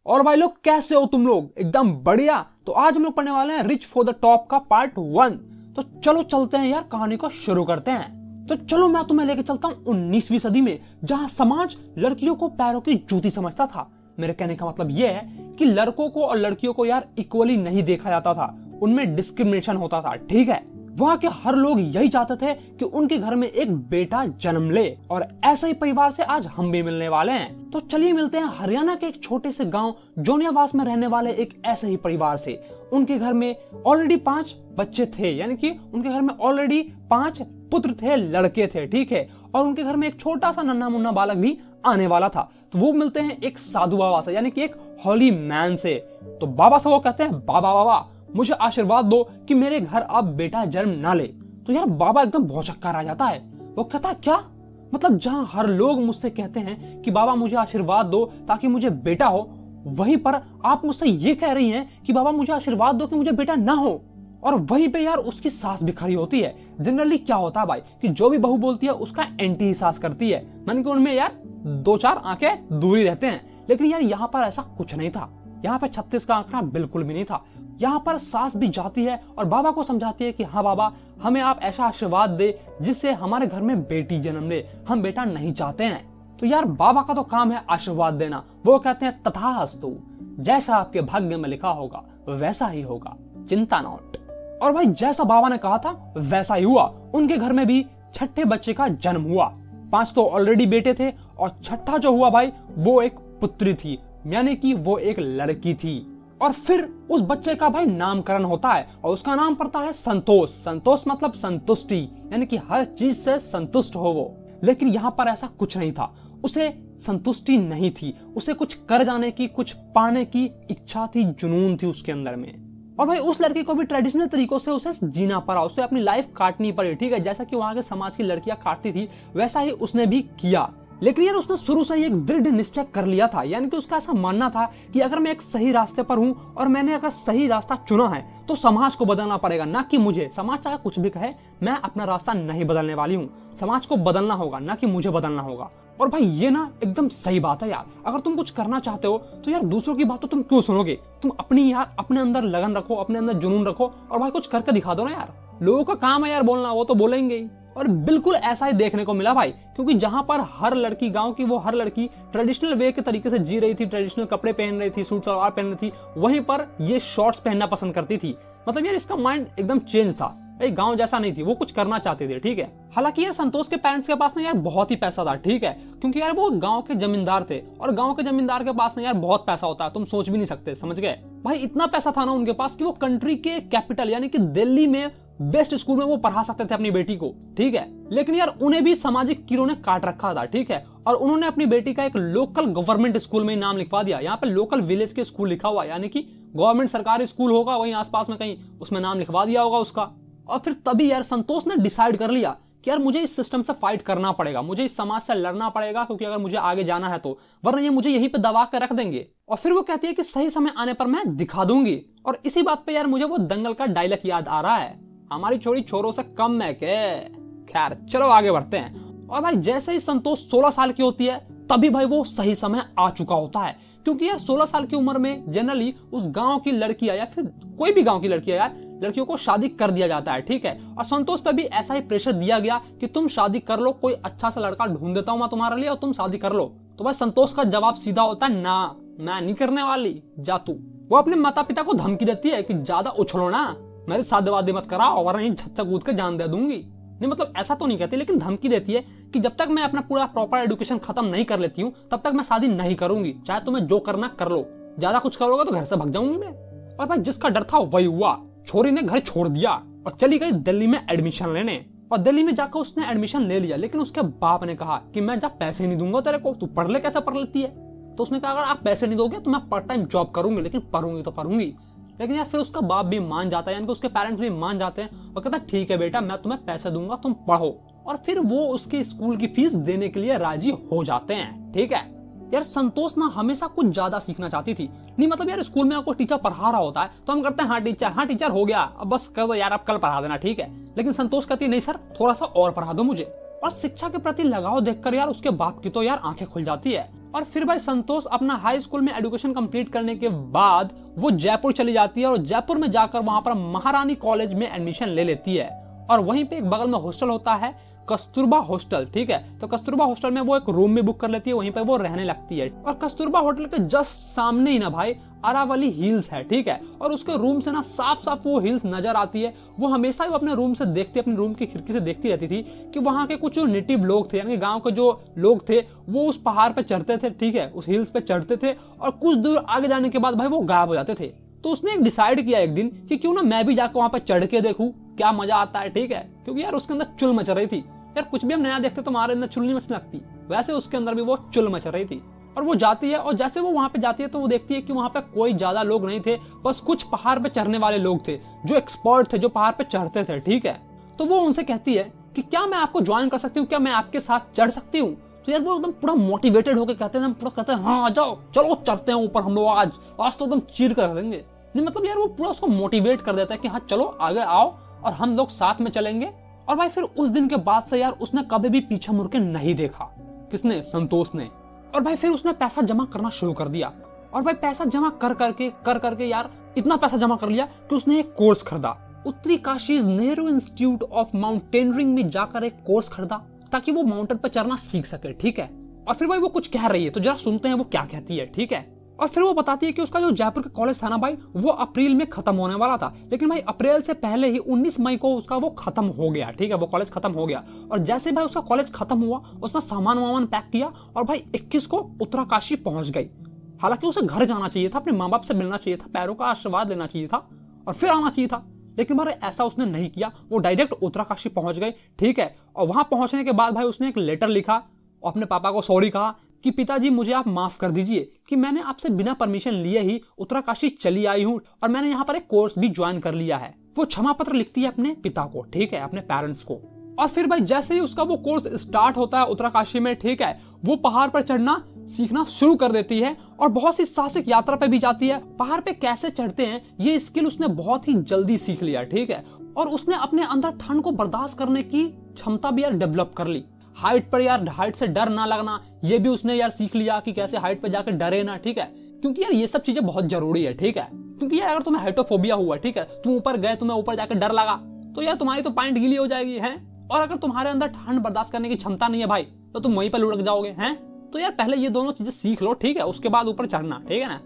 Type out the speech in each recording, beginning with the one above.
और भाई लोग कैसे हो तुम लोग? एकदम बढ़िया। तो आज हम लोग पढ़ने वाले हैं रिच फॉर द टॉप का पार्ट 1। तो चलो चलते हैं यार, कहानी को शुरू करते हैं। तो चलो मैं तुम्हें लेके चलता हूँ 19वीं सदी में, जहाँ समाज लड़कियों को पैरों की जूती समझता था। मेरे कहने का मतलब यह है कि लड़कों को और लड़कियों को यार इक्वली नहीं देखा जाता था, उनमें डिस्क्रिमिनेशन होता था। ठीक है, वहाँ के हर लोग यही चाहते थे कि उनके घर में एक बेटा जन्म ले, और ऐसे ही परिवार से आज हम भी मिलने वाले हैं। तो चलिए मिलते हैं हरियाणा के एक छोटे से गांव जोनियावास में रहने वाले एक ऐसे ही परिवार से। उनके घर में ऑलरेडी 5 बच्चे थे, यानी कि उनके घर में ऑलरेडी 5 पुत्र थे, लड़के थे। ठीक है, और उनके घर में एक छोटा सा नन्हा मुन्ना बालक भी आने वाला था। तो वो मिलते हैं एक साधु बाबा से, यानी कि एक होली मैन से। तो बाबा से वो कहते हैं, बाबा बाबा मुझे आशीर्वाद दो कि मेरे घर अब बेटा जन्म ना ले। तो यार बाबा एकदम भौचक्का आ जाता है। वो कहता है, क्या मतलब जहां हर लोग मुझसे कहते हैं कि बाबा मुझे आशीर्वाद दो ताकि मुझे बेटा हो, वहीं पर आप मुझसे ये कह रही हैं कि बाबा मुझे आशीर्वाद दो कि मुझे बेटा ना हो। और वहीं पे यार उसकी सास भी खड़ी होती है। जनरली क्या होता है भाई कि जो भी बहू बोलती है उसका एंटी ही सास करती है, मन के उनमें यार 2-4 आंखें दूरी रहते हैं। लेकिन यार यहाँ पर ऐसा कुछ नहीं था। यहाँ पे 36 का आंकड़ा बिल्कुल भी नहीं था। यहाँ पर सास भी जाती है और बाबा को समझाती है कि हाँ बाबा, हमें आप ऐसा आशीर्वाद दे जिससे हमारे घर में बेटी जन्म ले, हम बेटा नहीं चाहते हैं। तो यार बाबा का तो काम है आशीर्वाद देना। वो कहते हैं, तथास्तु, जैसा आपके भाग्य में लिखा होगा वैसा ही होगा, चिंता नॉट। और भाई जैसा बाबा ने कहा था वैसा ही हुआ। उनके घर में भी छठे बच्चे का जन्म हुआ। 5 तो ऑलरेडी बेटे थे, और छठा जो हुआ भाई वो एक पुत्री थी, यानी कि वो एक लड़की थी। और फिर उस बच्चे का भाई नामकरण होता है और उसका नाम पड़ता है संतोष। संतोष मतलब संतुष्टि, यानी कि हर चीज से संतुष्ट हो वो। लेकिन यहाँ पर ऐसा कुछ नहीं था, उसे संतुष्टि नहीं थी, उसे कुछ कर जाने की, कुछ पाने की इच्छा थी, जुनून थी उसके अंदर में। और भाई उस लड़की को भी ट्रेडिशनल तरीकों से उसे जीना पड़ा, उसे अपनी लाइफ काटनी पड़ी। ठीक है, जैसा कि वहां के समाज की लड़कियां काटती थी वैसा ही उसने भी किया। लेकिन यार उसने शुरू से ही एक दृढ़ निश्चय कर लिया था, यानी कि उसका ऐसा मानना था कि अगर मैं एक सही रास्ते पर हूं और मैंने अगर सही रास्ता चुना है तो समाज को बदलना पड़ेगा, ना कि मुझे। समाज चाहे कुछ भी कहे, मैं अपना रास्ता नहीं बदलने वाली हूँ। समाज को बदलना होगा, ना कि मुझे बदलना होगा। और भाई ये ना एकदम सही बात है यार। अगर तुम कुछ करना चाहते हो तो यार दूसरों की बात तो तुम क्यों सुनोगे? तुम अपनी यार अपने अंदर लगन रखो, अपने अंदर जुनून रखो, और भाई कुछ करके दिखा दो ना यार। लोगों का काम है यार बोलना, वो तो बोलेंगे ही। और बिल्कुल ऐसा ही देखने को मिला भाई, क्योंकि जहां पर हर लड़की, गांव की वो हर लड़की ट्रेडिशनल वे के तरीके से जी रही थी, ट्रेडिशनल कपड़े पहन रही थी, सूट सलवार पहन रही थी, वहीं पर ये शॉर्ट्स पहनना पसंद करती थी। मतलब यार इसका माइंड एकदम चेंज था। भाई गांव जैसा नहीं थी, वो कुछ करना चाहते थे। ठीक है, हालांकि यार संतोष के पेरेंट्स के पास ना यार बहुत ही पैसा था। ठीक है, क्योंकि यार वो गांव के जमींदार थे, और गांव के जमींदार के पास ना यार बहुत पैसा होता है, तुम सोच भी नहीं सकते। समझ गए भाई, इतना पैसा था ना उनके पास कि वो कंट्री के कैपिटल यानी कि दिल्ली में बेस्ट स्कूल में वो पढ़ा सकते थे अपनी बेटी को। ठीक है, लेकिन यार उन्हें भी सामाजिक कीड़ों ने काट रखा था। ठीक है, और उन्होंने अपनी बेटी का एक लोकल गवर्नमेंट स्कूल में नाम लिखवा दिया। यहाँ पे लोकल विलेज के स्कूल लिखा हुआ, यानी कि गवर्नमेंट सरकारी स्कूल होगा वहीं आसपास में कहीं, उसमें नाम लिखवा दिया होगा उसका। और फिर तभी यार संतोष ने डिसाइड कर लिया कि यार मुझे इस सिस्टम से फाइट करना पड़ेगा, मुझे इस समाज से लड़ना पड़ेगा, क्योंकि अगर मुझे आगे जाना है तो, वरना ये मुझे यहीं पे दबा कर रख देंगे। और फिर वो कहती है कि सही समय आने पर मैं दिखा दूंगी। और इसी बात पे यार मुझे वो दंगल का डायलॉग याद आ रहा है, हमारी छोरी छोरों से कम है के। खैर चलो आगे बढ़ते हैं। और भाई जैसे ही संतोष 16 साल की होती है तभी भाई वो सही समय आ चुका होता है, क्योंकि यार 16 साल की उम्र में जनरली उस गांव की लड़कियां या फिर कोई भी गांव की लड़कियां यार, लड़कियों को शादी कर दिया जाता है। ठीक है, और संतोष पे भी ऐसा ही प्रेशर दिया गया कि तुम शादी कर लो, कोई अच्छा सा लड़का ढूंढ देता हूं मैं तुम्हारे लिए और तुम शादी कर लो। तो भाई संतोष का जवाब सीधा होता है, ना मैं नहीं करने वाली, जा तू। वो अपने माता पिता को धमकी देती है कि ज्यादा उछलो ना, मेरे शादी वादी मत कराओ वरना ही छत से कूद के जान दे दूंगी। नहीं मतलब ऐसा तो नहीं कहती, लेकिन धमकी देती है कि जब तक मैं अपना पूरा प्रॉपर एजुकेशन खत्म नहीं कर लेती हूँ तब तक मैं शादी नहीं करूंगी, चाहे तुम्हें जो करना कर लो, ज्यादा कुछ करोगे तो घर से भाग जाऊंगी मैं। और भाई जिसका डर था वही हुआ, छोरी ने घर छोड़ दिया और चली गई दिल्ली में एडमिशन लेने। और दिल्ली में जाकर उसने एडमिशन ले लिया, लेकिन उसके बाप ने कहा कि मैं जब पैसे नहीं दूंगा तेरे को, तू पढ़ ले, कैसे पढ़ लेती है। तो उसने कहा अगर आप पैसे नहीं दोगे तो मैं पार्ट टाइम जॉब करूंगी, लेकिन पढ़ूंगी तो पढ़ूंगी। लेकिन यार फिर उसका बाप भी मान जाता है, यानी कि उसके पेरेंट्स भी मान जाते हैं और कहता है ठीक है बेटा, मैं तुम्हें पैसे दूंगा, तुम पढ़ो। और फिर वो उसके स्कूल की फीस देने के लिए राजी हो जाते हैं। ठीक है, यार संतोष ना हमेशा कुछ ज्यादा सीखना चाहती थी। नहीं मतलब यार स्कूल में आपको टीचर पढ़ा रहा होता है तो हम करते हैं हाँ टीचर हो गया, अब बस कर दो यार, अब कल पढ़ा देना। ठीक है, लेकिन संतोष कहती है नहीं सर, थोड़ा सा और पढ़ा दो मुझे। और शिक्षा के प्रति लगाव देखकर यार उसके बाप की तो यार आंखें खुल जाती है। और फिर भाई संतोष अपना हाई स्कूल में एजुकेशन कंप्लीट करने के बाद वो जयपुर चली जाती है और जयपुर में जाकर वहां पर महारानी कॉलेज में एडमिशन ले लेती है। और वहीं पे एक बगल में हॉस्टल होता है, कस्तूरबा हॉस्टल, ठीक है। तो कस्तूरबा हॉस्टल में वो एक रूम में बुक कर लेती है, वहीं पर वो रहने लगती है। और कस्तूरबा होटल के जस्ट सामने ही ना भाई अरावली हिल्स है, ठीक है। और उसके रूम से ना साफ साफ वो हिल्स नजर आती है। वो हमेशा ही अपने रूम से देखती, अपने रूम की खिड़की से देखती रहती थी कि वहां के कुछ नेटिव लोग थे, यानी गांव के जो लोग थे वो उस पहाड़ पे चढ़ते थे, ठीक है, उस हिल्स पे चढ़ते थे और कुछ दूर आगे जाने के बाद भाई वो गायब हो जाते थे। तो उसने एक डिसाइड किया एक दिन कि क्यों ना मैं भी जाकर वहां पर चढ़ के देखूं क्या मजा आता है, ठीक है। क्योंकि यार उसके अंदर चुल मच रही थी यार, कुछ भी हम नया देखते तो हमारे अंदर चुल नहीं मचने लगती, वैसे उसके अंदर भी वो चुल मच रही थी। और वो जाती है और जैसे वो वहां पे जाती है तो वो देखती है कि वहां पे कोई ज्यादा लोग नहीं थे, बस कुछ पहाड़ पे चढ़ने वाले लोग थे जो एक्सपर्ट थे, जो पहाड़ पे चढ़ते थे, ठीक है। तो वो उनसे कहती है कि क्या मैं आपको ज्वाइन कर सकती हूँ, क्या मैं आपके साथ चढ़ सकती हूँ। तो यार वो एकदम पूरा मोटिवेटेड होकर कहते हैं, पूरा कहते हैं हाँ आ जाओ, चलो चढ़ते हैं ऊपर हम लोग, आज तो एकदम चीर कर देंगे। नहीं मतलब यार वो पूरा उसको मोटिवेट कर देता है कि हाँ चलो आगे आओ और हम लोग साथ में चलेंगे। और भाई फिर उस दिन के बाद से यार उसने कभी भी पीछे मुड़ के नहीं देखा। किसने? संतोष ने। और भाई फिर उसने पैसा जमा करना शुरू कर दिया। और भाई पैसा जमा कर करके यार इतना पैसा जमा कर लिया कि उसने एक कोर्स खरीदा, उत्तरी Kashi Nehru institute of mountaineering में जाकर एक कोर्स खरीदा ताकि वो माउंटेन पर चढ़ना सीख सके, ठीक है। और फिर भाई वो कुछ कह रही है तो जरा सुनते हैं वो क्या कहती है, ठीक है। और फिर वो बताती है कि उसका जो जयपुर का कॉलेज था ना भाई वो अप्रैल में खत्म होने वाला था, लेकिन भाई अप्रैल से पहले ही 19 मई को उसका वो खत्म हो गया, ठीक है, वो कॉलेज खत्म हो गया। और जैसे भाई उसका कॉलेज खत्म हुआ उसने सामान वामान पैक किया और भाई 21 को उत्तराकाशी पहुंच गई। हालांकि उसे घर जाना चाहिए था, अपने माँ बाप से मिलना चाहिए था, पैरों का आशीर्वाद लेना चाहिए था और फिर आना चाहिए था, लेकिन भाई ऐसा उसने नहीं किया। वो डायरेक्ट उत्तराकाशी पहुंच गई, ठीक है। और वहां पहुंचने के बाद भाई उसने एक लेटर लिखा और अपने पापा को सॉरी कहा कि पिताजी मुझे आप माफ कर दीजिए कि मैंने आपसे बिना परमिशन लिए ही उत्तराकाशी चली आई हूँ और मैंने यहाँ पर एक कोर्स भी ज्वाइन कर लिया है। वो क्षमा पत्र लिखती है अपने पिता को, ठीक है, अपने पेरेंट्स को। और फिर भाई जैसे ही उसका वो कोर्स स्टार्ट होता है उत्तराकाशी में, ठीक है, वो पहाड़ पर चढ़ना सीखना शुरू कर देती है और बहुत सी साहसिक यात्रा पे भी जाती है। पहाड़ पे कैसे चढ़ते हैं ये स्किल उसने बहुत ही जल्दी सीख लिया, ठीक है। और उसने अपने अंदर ठंड को बर्दाश्त करने की क्षमता भी यार डेवलप कर ली। हाइट पर यार हाइट से डर ना लगना ये भी उसने यार सीख लिया कि कैसे हाइट पे जाकर डरे ना, ठीक है। क्योंकि यार ये सब चीजें बहुत जरूरी है, ठीक है। क्योंकि यार अगर तुम्हें हाइटोफोबिया हुआ, ठीक है, तुम ऊपर गए, तुम्हें ऊपर जाकर डर लगा तो यार तुम्हारी तो पैंट गीली हो जाएगी, है। और अगर तुम्हारे अंदर ठंड बर्दाश्त करने की क्षमता नहीं है भाई तो तुम वहीं पर लुढ़क जाओगे, हैं। तो यार पहले ये दोनों चीजें सीख लो, ठीक है, उसके बाद ऊपर चढ़ना, ठीक है ना।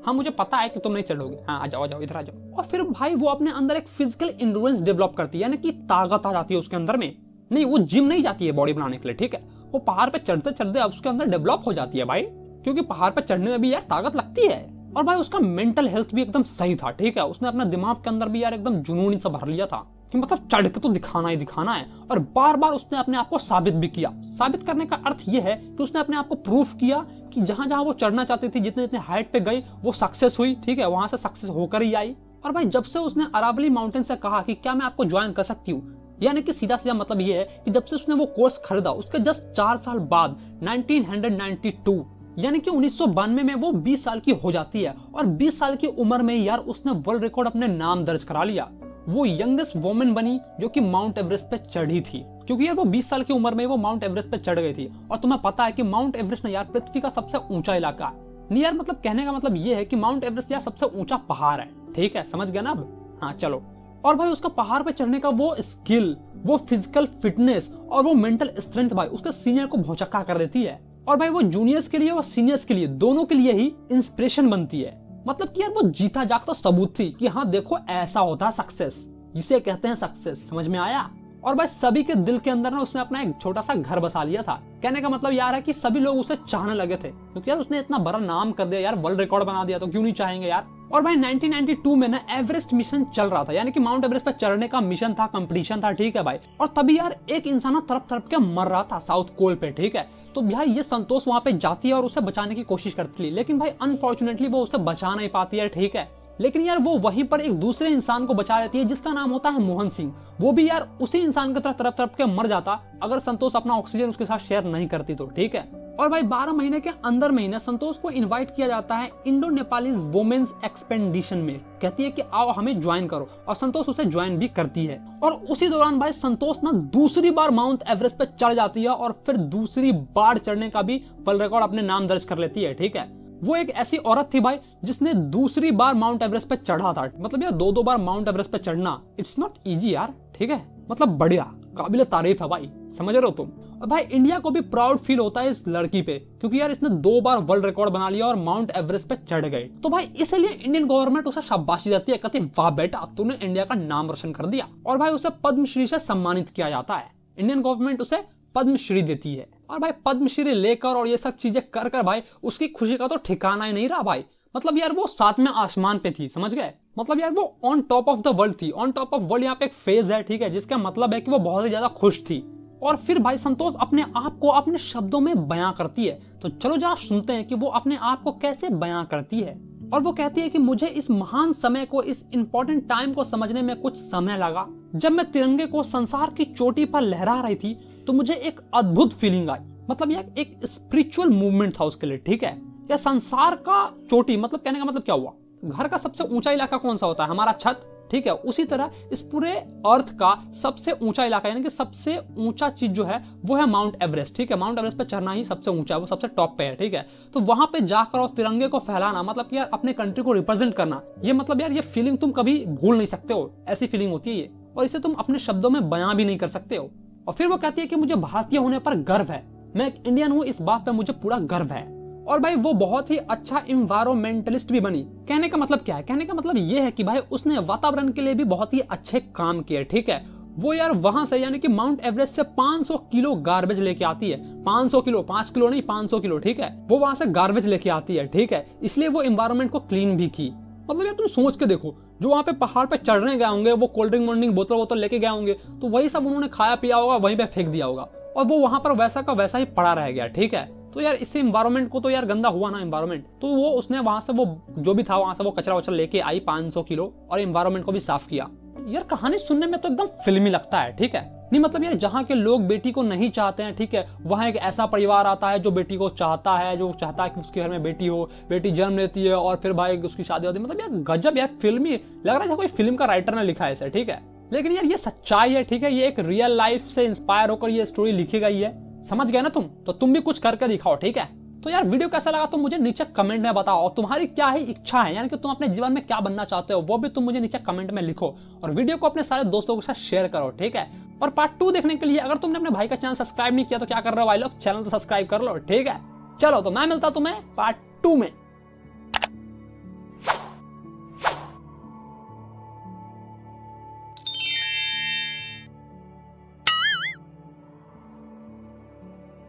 हाँ मुझे पता है कि तुम नहीं चढ़ोगे, हाँ आ जाओ इधर आ जाओ। और फिर भाई वो अपने अंदर एक फिजिकल इंड्योरेंस डेवलप करती है, यानी कि ताकत आ जाती है उसके अंदर में। नहीं वो जिम नहीं जाती है बॉडी बनाने के लिए, ठीक है, वो पहाड़ पे चढ़ते चढ़ते अब उसके अंदर डेवलप हो जाती है भाई, क्योंकि पहाड़ पे चढ़ने में भी यार ताकत लगती है। और भाई उसका मेंटल हेल्थ भी एकदम सही था, ठीक है। उसने अपने दिमाग के अंदर भी यार एकदम जुनून सा भर लिया था कि मतलब चढ़ के तो दिखाना ही दिखाना है। और बार बार उसने अपने आप को साबित भी किया। साबित करने का अर्थ ये है कि उसने अपने आप को प्रूफ किया कि जहां जहां वो चढ़ना चाहती थी, जितने जितने हाइट पे गई वो सक्सेस हुई, ठीक है, वहां से सक्सेस होकर ही आई। और भाई जब से उसने अरावली माउंटेन से कहा कि क्या मैं आपको ज्वाइन कर सकती हूँ, यानी कि सीधा सीधा मतलब ये है कि जब से उसने वो कोर्स खरीदा उसके जस्ट 4 साल बाद 1992 यानी कि 1992 में वो 20 साल की हो जाती है। और 20 साल की उम्र में यार उसने वर्ल्ड रिकॉर्ड अपने नाम दर्ज करा लिया। वो यंगेस्ट वुमेन बनी जो कि माउंट एवरेस्ट पे चढ़ी थी, क्योंकि यार वो 20 साल की उम्र में वो माउंट एवरेस्ट पे चढ़ गई थी। और तुम्हें पता है कि माउंट एवरेस्ट ना यार पृथ्वी का सबसे ऊंचा इलाका है। नहीं यार मतलब कहने का मतलब ये है कि माउंट एवरेस्ट यार सबसे ऊंचा पहाड़ है, ठीक है, समझ गया ना अब। हाँ चलो। और भाई उसका पहाड़ पे चढ़ने का वो स्किल, वो फिजिकल फिटनेस और वो मेंटल स्ट्रेंथ भाई उसके सीनियर को भौचक्का कर देती है। और भाई वो जूनियर्स के लिए और सीनियर्स के लिए दोनों के लिए ही इंस्पिरेशन बनती है। मतलब कि यार वो जीता जागता सबूत थी कि हाँ देखो ऐसा होता है सक्सेस, जिसे कहते हैं सक्सेस, समझ में आया। और भाई सभी के दिल के अंदर ना उसने अपना एक छोटा सा घर बसा लिया था। कहने का मतलब यार है कि सभी लोग उसे चाहने लगे थे, क्योंकि यार उसने इतना बड़ा नाम कर दिया यार, वर्ल्ड रिकॉर्ड बना दिया, तो क्यों नहीं चाहेंगे यार। और भाई 1992 में ना एवरेस्ट मिशन चल रहा था, यानी कि माउंट एवरेस्ट पर चढ़ने का मिशन था, कंपटीशन था, ठीक है भाई। और तभी यार एक इंसान तड़प तड़प के मर रहा था साउथ पोल पे, ठीक है। तो यार ये संतोष वहां पे जाती है और उसे बचाने की कोशिश करती है, लेकिन भाई अनफॉर्चुनेटली वो उसे बचा नहीं पाती है, ठीक है। लेकिन यार वो वहीं पर एक दूसरे इंसान को बचा लेती है जिसका नाम होता है मोहन सिंह। वो भी यार उसी इंसान की तरफ तड़प तड़प के मर जाता अगर संतोष अपना ऑक्सीजन उसके साथ शेयर नहीं करती तो, ठीक है। और भाई 12 महीने के अंदर महीने संतोष को इनवाइट किया जाता है इंडो नेपालीज वुमेन्स एक्सपेडिशन में। कहती है कि आओ हमें ज्वाइन करो, और संतोष उसे ज्वाइन भी करती है। और उसी दौरान भाई संतोष ना दूसरी बार माउंट एवरेस्ट पे चढ़ जाती है और फिर दूसरी बार चढ़ने का भी वर्ल्ड रिकॉर्ड अपने नाम दर्ज कर लेती है। ठीक है, वो एक ऐसी औरत थी भाई जिसने दूसरी बार माउंट एवरेस्ट पे चढ़ा था। मतलब यार दो बार माउंट एवरेस्ट पे चढ़ना इट्स नॉट इजी यार। ठीक है, मतलब बढ़िया, काबिल तारीफ है भाई, समझ रहे हो तुम। और भाई इंडिया को भी प्राउड फील होता है इस लड़की पे, क्योंकि यार इसने 2 बार वर्ल्ड रिकॉर्ड बना लिया और माउंट एवरेस्ट पे चढ़ गए। तो भाई इसलिए इंडियन गवर्नमेंट उसे शाबाशी देती है, कहती है वाह बेटा तूने इंडिया का नाम रोशन कर दिया। और भाई उसे पद्मश्री से सम्मानित किया जाता है। इंडियन गवर्नमेंट उसे पद्मश्री देती है। और भाई पद्मश्री लेकर और ये सब चीजें कर कर भाई उसकी खुशी का तो ठिकाना ही नहीं रहा भाई। मतलब यार वो 7वें आसमान पे थी, समझ गए। मतलब यार वो on top of the world थी। ऑन टॉप ऑफ वर्ल्ड यहाँ पे एक फेज है, ठीक है, जिसका मतलब है कि वो बहुत ही ज्यादा खुश थी। और फिर भाई संतोष अपने आप को अपने शब्दों में बयां करती है। तो चलो जरा सुनते हैं कि वो अपने आप को कैसे बयां करती है। और वो कहती है कि मुझे इस महान समय को, इस इंपॉर्टेंट टाइम को समझने में कुछ समय लगा। जब मैं तिरंगे को संसार की चोटी पर लहरा रही थी तो मुझे एक अद्भुत फीलिंग आई। मतलब यह एक स्पिरिचुअल मूवमेंट था उसके लिए। ठीक है, या संसार का चोटी मतलब कहने का मतलब क्या हुआ, घर का सबसे ऊंचा इलाका कौन सा होता है, हमारा छत। ठीक है, उसी तरह इस पूरे अर्थ का सबसे ऊंचा इलाका यानी कि सबसे ऊंचा चीज जो है वो है माउंट एवरेस्ट। ठीक है, माउंट एवरेस्ट पे चढ़ना ही सबसे ऊंचा है, वो सबसे टॉप पे है। ठीक है, तो वहां पे जाकर और तिरंगे को फहराना मतलब यार अपने कंट्री को रिप्रेजेंट करना, ये मतलब यार ये फीलिंग तुम कभी भूल नहीं सकते हो। ऐसी फीलिंग होती है ये, और इसे तुम अपने शब्दों में बयां भी नहीं कर सकते हो। और फिर वो कहती है कि मुझे भारतीय होने पर गर्व है, मैं एक इंडियन हूं, इस बात पर मुझे पूरा गर्व है। और भाई वो बहुत ही अच्छा इन्वायरमेंटलिस्ट भी बनी। कहने का मतलब क्या है, कहने का मतलब ये है कि भाई उसने वातावरण के लिए भी बहुत ही अच्छे काम किए। ठीक है, वो यार वहां से यानी कि माउंट एवरेस्ट से 500 किलो गार्बेज लेके आती है। 500 किलो, 5 किलो नहीं 500 किलो। ठीक है, वो वहां से गार्बेज लेके आती है। ठीक है, इसलिए वो इन्वायरमेंट को क्लीन भी की। मतलब यार तुम सोच के देखो, जो वहां पे पहाड़ पे चढ़ने गए होंगे वो कोल्ड ड्रिंक मोल्ड ड्रिंक बोतल लेके गए होंगे, तो वही सब उन्होंने खाया पिया होगा, वहीं पे फेंक दिया होगा, और वो वहां पर वैसा का वैसा ही पड़ा रह गया। ठीक है, तो यार इससे इन्वायरमेंट को तो यार गंदा हुआ ना इन्वायरमेंट। तो वो उसने वहां से वो जो भी था वहां से वो कचरा वचरा लेके आई 500 किलो और इन्वायरमेंट को भी साफ किया। यार कहानी सुनने में तो एकदम फिल्मी लगता है। ठीक है, नहीं मतलब यार जहाँ के लोग बेटी को नहीं चाहते हैं, ठीक है, वहां एक ऐसा परिवार आता है जो बेटी को चाहता है, जो चाहता है कि उसके घर में बेटी हो, बेटी जन्म लेती है और फिर भाई उसकी शादी होती है। मतलब यार गजब, यार फिल्मी लग रहा है, कोई फिल्म का राइटर ने लिखा है इसे। ठीक है, लेकिन यार ये सच्चाई है। ठीक है, ये एक रियल लाइफ से इंस्पायर होकर ये स्टोरी लिखी गई है। समझ गए ना तुम, तो तुम भी कुछ करके दिखाओ। ठीक है, तो यार वीडियो कैसा लगा तुम मुझे नीचे कमेंट में बताओ, और तुम्हारी क्या ही इच्छा है, यानी कि तुम अपने जीवन में क्या बनना चाहते हो वो भी तुम मुझे नीचे कमेंट में लिखो, और वीडियो को अपने सारे दोस्तों के साथ शेयर करो। ठीक है, और पार्ट 2 देखने के लिए अगर तुमने अपने भाई का चैनल सब्सक्राइब नहीं किया तो क्या कर रहे हो भाई लोग, चैनल तो सब्सक्राइब कर लो। ठीक है, चलो तो मैं मिलता तुम्हें पार्ट 2 में।